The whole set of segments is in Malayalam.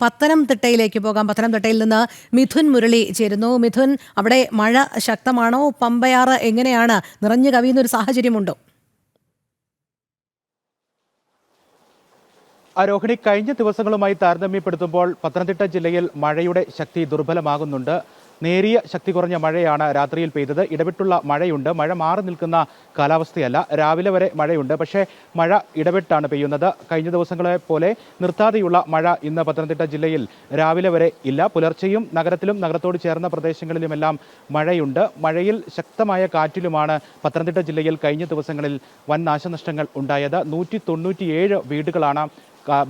പത്തനംതിട്ടയിലേക്ക് പോകാം. പത്തനംതിട്ടയിൽ നിന്ന് മിഥുൻ മുരളി ചേരുന്നു. മിഥുൻ, അവിടെ മഴ ശക്തമാണോ? പമ്പയാറ് എങ്ങനെയാണ്? നിറഞ്ഞു കവിയുന്ന ഒരു സാഹചര്യമുണ്ടോ? രോഹിണി, കഴിഞ്ഞ ദിവസങ്ങളുമായി താരതമ്യപ്പെടുത്തുമ്പോൾ പത്തനംതിട്ട ജില്ലയിൽ മഴയുടെ ശക്തി ദുർബലമാകുന്നുണ്ട്. നേരിയ ശക്തി കുറഞ്ഞ മഴയാണ് രാത്രിയിൽ പെയ്തത്. ഇടവിട്ടുള്ള മഴയുണ്ട്. മഴ മാറി നിൽക്കുന്ന കാലാവസ്ഥയല്ല. രാവിലെ വരെ മഴയുണ്ട്. പക്ഷേ മഴ ഇടവിട്ടാണ് പെയ്യുന്നത്. കഴിഞ്ഞ ദിവസങ്ങളെ പോലെ നിർത്താതെയുള്ള മഴ ഇന്ന് പത്തനംതിട്ട ജില്ലയിൽ രാവിലെ വരെ ഇല്ല. പുലർച്ചെയും നഗരത്തിലും നഗരത്തോട് ചേർന്ന പ്രദേശങ്ങളിലുമെല്ലാം മഴയുണ്ട്. മഴയിൽ ശക്തമായ കാറ്റിലുമാണ് പത്തനംതിട്ട ജില്ലയിൽ കഴിഞ്ഞ ദിവസങ്ങളിൽ വൻ നാശനഷ്ടങ്ങൾ ഉണ്ടായത്. 197 വീടുകളാണ്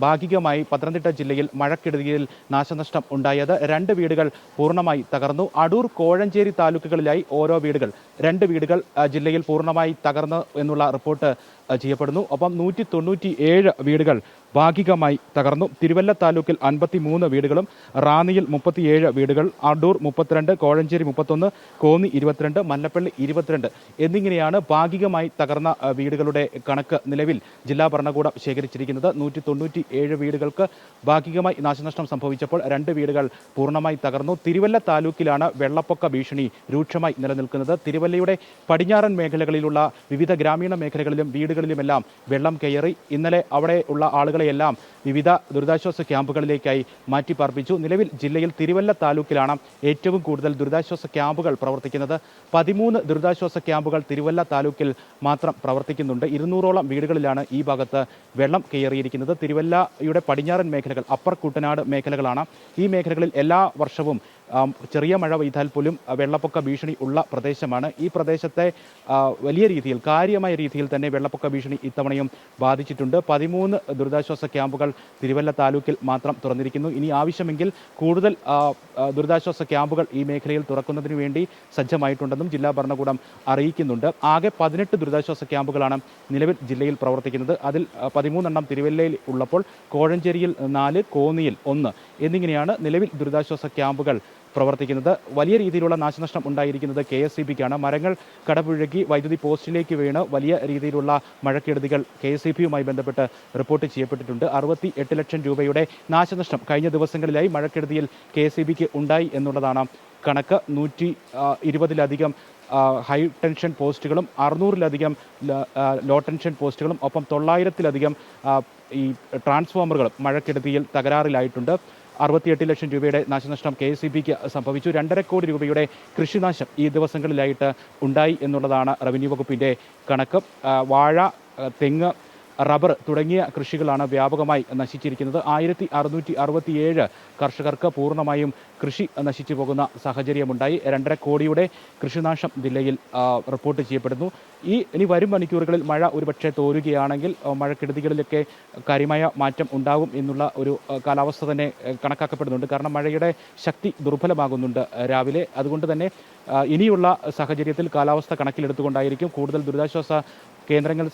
ഭാഗികമായി പത്തനംതിട്ട ജില്ലയിൽ മഴക്കെടുതിയിൽ നാശനഷ്ടം ഉണ്ടായത്. 2 വീടുകൾ പൂർണ്ണമായി തകർന്നു. അടൂർ, കോഴഞ്ചേരി താലൂക്കുകളിലായി ഓരോ വീടുകൾ, 2 വീടുകൾ ജില്ലയിൽ പൂർണ്ണമായി തകർന്നു എന്നുള്ള റിപ്പോർട്ട് ചെയ്യപ്പെടുന്നു. ഒപ്പം 197 വീടുകൾ ഭാഗികമായി തകർന്നു. തിരുവല്ല താലൂക്കിൽ 53 വീടുകളും റാന്നിയിൽ 37 വീടുകൾ, അടൂർ 32, കോഴഞ്ചേരി 31, കോന്നി 22, മല്ലപ്പള്ളി 22 എന്നിങ്ങനെയാണ് ഭാഗികമായി തകർന്ന വീടുകളുടെ കണക്ക് നിലവിൽ ജില്ലാ ഭരണകൂടം ശേഖരിച്ചിരിക്കുന്നത്. 197 വീടുകൾക്ക് ഭാഗികമായി നാശനഷ്ടം സംഭവിച്ചപ്പോൾ 2 വീടുകൾ പൂർണ്ണമായി തകർന്നു. തിരുവല്ല താലൂക്കിലാണ് വെള്ളപ്പൊക്ക ഭീഷണി രൂക്ഷമായി നിലനിൽക്കുന്നത്. തിരുവല്ലയുടെ പടിഞ്ഞാറൻ മേഖലകളിലുള്ള വിവിധ ഗ്രാമീണ മേഖലകളിലും വീടുകളിലുമെല്ലാം വെള്ളം കയറി. ഇന്നലെ അവിടെ ഉള്ള ആളുകളെയെല്ലാം വിവിധ ദുരിതാശ്വാസ ക്യാമ്പുകളിലേക്കായി മാറ്റിപ്പാർപ്പിച്ചു. നിലവിൽ ജില്ലയിൽ തിരുവല്ല താലൂക്കിലാണ് ഏറ്റവും കൂടുതൽ ദുരിതാശ്വാസ ക്യാമ്പുകൾ പ്രവർത്തിക്കുന്നത്. 13 ദുരിതാശ്വാസ ക്യാമ്പുകൾ തിരുവല്ല താലൂക്കിൽ മാത്രം പ്രവർത്തിക്കുന്നുണ്ട്. 200ഓളം വീടുകളിലാണ് ഈ ഭാഗത്ത് വെള്ളം കയറിയിരിക്കുന്നത്. തിരുവല്ലയുടെ പടിഞ്ഞാറൻ മേഖലകൾ, അപ്പർ കുട്ടനാട് മേഖലകളാണ്. ഈ മേഖലകളിൽ എല്ലാ വർഷവും ചെറിയ മഴ പെയ്താൽ പോലും വെള്ളപ്പൊക്ക ഭീഷണി ഉള്ള പ്രദേശമാണ്. ഈ പ്രദേശത്തെ വലിയ രീതിയിൽ, കാര്യമായ രീതിയിൽ തന്നെ വെള്ളപ്പൊക്ക ഭീഷണി ഇത്തവണയും ബാധിച്ചിട്ടുണ്ട്. 13 ദുരിതാശ്വാസ ക്യാമ്പുകൾ തിരുവല്ല താലൂക്കിൽ മാത്രം തുറന്നിരിക്കുന്നു. ഇനി ആവശ്യമെങ്കിൽ കൂടുതൽ ദുരിതാശ്വാസ ക്യാമ്പുകൾ ഈ മേഖലയിൽ തുറക്കുന്നതിന് വേണ്ടി സജ്ജമായിട്ടുണ്ടെന്നും ജില്ലാ ഭരണകൂടം അറിയിക്കുന്നുണ്ട്. ആകെ 18 ദുരിതാശ്വാസ ക്യാമ്പുകളാണ് നിലവിൽ ജില്ലയിൽ പ്രവർത്തിക്കുന്നത്. അതിൽ 13 തിരുവല്ലയിൽ ഉള്ളപ്പോൾ കോഴഞ്ചേരിയിൽ 4, കോന്നിയിൽ 1 എന്നിങ്ങനെയാണ് നിലവിൽ ദുരിതാശ്വാസ ക്യാമ്പുകൾ പ്രവർത്തിക്കുന്നത്. വലിയ രീതിയിലുള്ള നാശനഷ്ടം ഉണ്ടായിരിക്കുന്നത് KSEBിക്കാണ്. മരങ്ങൾ കടപുഴകി വൈദ്യുതി പോസ്റ്റിലേക്ക് വീണ് വലിയ രീതിയിലുള്ള മഴക്കെടുതികൾ KSEBിയുമായി ബന്ധപ്പെട്ട് റിപ്പോർട്ട് ചെയ്യപ്പെട്ടിട്ടുണ്ട്. 68 ലക്ഷം രൂപയുടെ നാശനഷ്ടം കഴിഞ്ഞ ദിവസങ്ങളിലായി മഴക്കെടുതിയിൽ KSEBിക്ക് ഉണ്ടായി എന്നുള്ളതാണ് കണക്ക്. 120ലധികം ഹൈ ടെൻഷൻ പോസ്റ്റുകളും 600ലധികം ലോ ടെൻഷൻ പോസ്റ്റുകളും ഒപ്പം 900ലധികം ഈ ട്രാൻസ്ഫോമറുകളും മഴക്കെടുതിയിൽ തകരാറിലായിട്ടുണ്ട്. 68 ലക്ഷം രൂപയുടെ നാശനഷ്ടം KSEBിക്ക് സംഭവിച്ചു. 2.5 കോടി രൂപയുടെ കൃഷിനാശം ഈ ദിവസങ്ങളിലായിട്ട് ഉണ്ടായി എന്നുള്ളതാണ് റവന്യൂ വകുപ്പിൻ്റെ കണക്ക്. വാഴ, തെങ്ങ്, റബ്ബർ തുടങ്ങിയ കൃഷികളാണ് വ്യാപകമായി നശിച്ചിരിക്കുന്നത്. 1667 കർഷകർക്ക് പൂർണ്ണമായും കൃഷി നശിച്ചു പോകുന്ന സാഹചര്യമുണ്ടായി. 2.5 കോടിയുടെ കൃഷിനാശം ജില്ലയിൽ റിപ്പോർട്ട് ചെയ്യപ്പെടുന്നു. ഇനി വരും മണിക്കൂറുകളിൽ മഴ ഒരുപക്ഷെ തോരുകയാണെങ്കിൽ മഴക്കെടുതികളിലൊക്കെ കാര്യമായ മാറ്റം ഉണ്ടാകും എന്നുള്ള ഒരു കാലാവസ്ഥ തന്നെ കണക്കാക്കപ്പെടുന്നുണ്ട്. കാരണം മഴയുടെ ശക്തി ദുർബലമാകുന്നുണ്ട് രാവിലെ. അതുകൊണ്ട് തന്നെ ഇനിയുള്ള സാഹചര്യത്തിൽ കാലാവസ്ഥ കണക്കിലെടുത്തുകൊണ്ടായിരിക്കും കൂടുതൽ ദുരിതാശ്വാസ കേന്ദ്രങ്ങൾ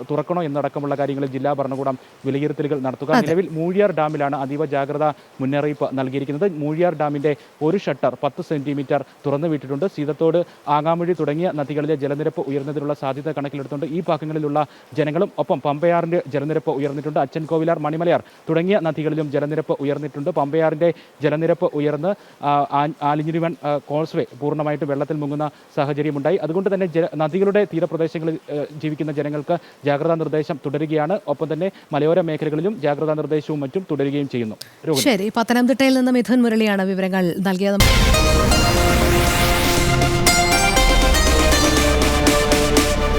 തുറക്കണോ എന്നടക്കമുള്ള കാര്യങ്ങളിൽ ജില്ലാ ഭരണകൂടം വിലയിരുത്തലുകൾ നടത്തുക. നിലവിൽ മൂഴിയാർ ഡാമിലാണ് അതീവ ജാഗ്രതാ മുന്നറിയിപ്പ് നൽകിയിരിക്കുന്നത്. മൂഴിയാർ ഡാമിന്റെ ഒരു ഷട്ടർ 10 സെന്റിമീറ്റർ തുറന്നു വിട്ടിട്ടുണ്ട്. സീതത്തോട്, ആങ്ങാമൊഴി തുടങ്ങിയ നദികളിലെ ജലനിരപ്പ് ഉയർന്നതിനുള്ള സാധ്യത കണക്കിലെടുത്തുകൊണ്ട് ഈ ഭാഗങ്ങളിലുള്ള ജനങ്ങളും ഒപ്പം പമ്പയാറിന്റെ ജലനിരപ്പ് ഉയർന്നിട്ടുണ്ട്. അച്ചൻകോവിലാർ, മണിമലയാർ തുടങ്ങിയ നദികളിലും ജലനിരപ്പ് ഉയർന്നിട്ടുണ്ട്. പമ്പയാറിന്റെ ജലനിരപ്പ് ഉയർന്ന് ആലിഞ്ഞിരിവൻ കോൾസ്വേ പൂർണ്ണമായിട്ട് വെള്ളത്തിൽ മുങ്ങുന്ന സാഹചര്യമുണ്ടായി. അതുകൊണ്ട് തന്നെ നദികളുടെ തീരപ്രദേശങ്ങളിൽ ജീവിക്കുന്ന ജനങ്ങൾക്ക് ജാഗ്രതാ നിർദ്ദേശം തുടരുകയാണ്. ഒപ്പം തന്നെ മലയോര മേഖലകളിലും ജാഗ്രതാ നിർദ്ദേശവും മറ്റും തുടരുകയും ചെയ്യുന്നു. ശരി, പത്തനംതിട്ടയിൽ നിന്ന് മിഥുൻ മുരളിയാണ് വിവരങ്ങൾ നൽകിയത്.